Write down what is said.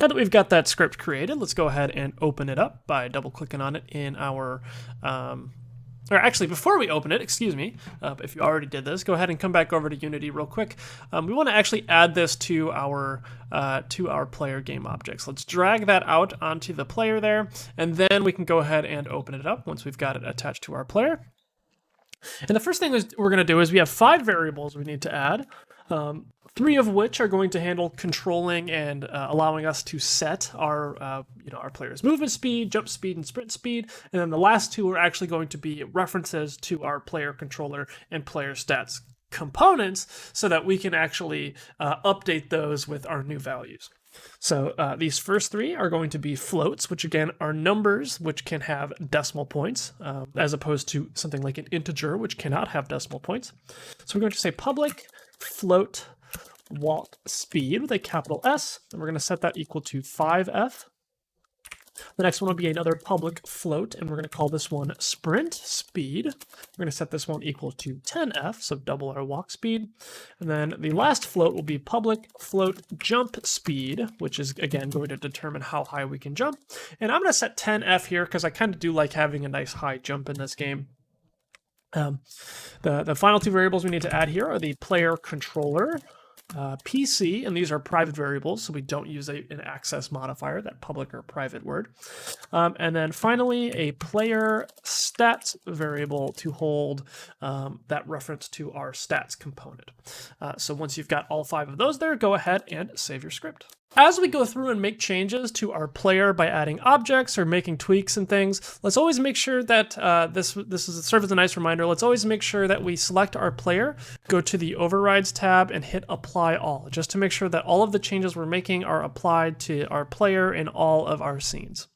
Now that we've got that script created, let's go ahead and open it up by double clicking on it in our, or actually before we open it, excuse me, if you already did this, go ahead and come back over to Unity real quick. We want to actually add this to our player game objects. Let's drag that out onto the player there, and then we can go ahead and open it up once we've got it attached to our player. And the first thing we're going to do is we have 5 variables we need to add. 3 of which are going to handle controlling and allowing us to set our player's movement speed, jump speed, and sprint speed. And then the last 2 are actually going to be references to our player controller and player stats components so that we can actually update those with our new values. So these first 3 are going to be floats, which again are numbers which can have decimal points, as opposed to something like an integer, which cannot have decimal points. So we're going to say public float walk speed with a capital S, and we're going to set that equal to 5F. The next one will be another public float, and we're going to call this one sprint speed. We're going to set this one equal to 10F, so double our walk speed. And then the last float will be public float jump speed, which is again going to determine how high we can jump. And I'm going to set 10F here because I kind of do like having a nice high jump in this game. The final 2 variables we need to add here are the player controller, PC, and these are private variables, so we don't use an access modifier, that public or private word. And then finally, a player stats variable to hold that reference to our stats component. So once you've got all 5 of those there, go ahead and save your script. As we go through and make changes to our player by adding objects or making tweaks and things, let's always make sure that this serves as a nice reminder. Let's always make sure that we select our player, go to the Overrides tab, and hit Apply All, just to make sure that all of the changes we're making are applied to our player in all of our scenes.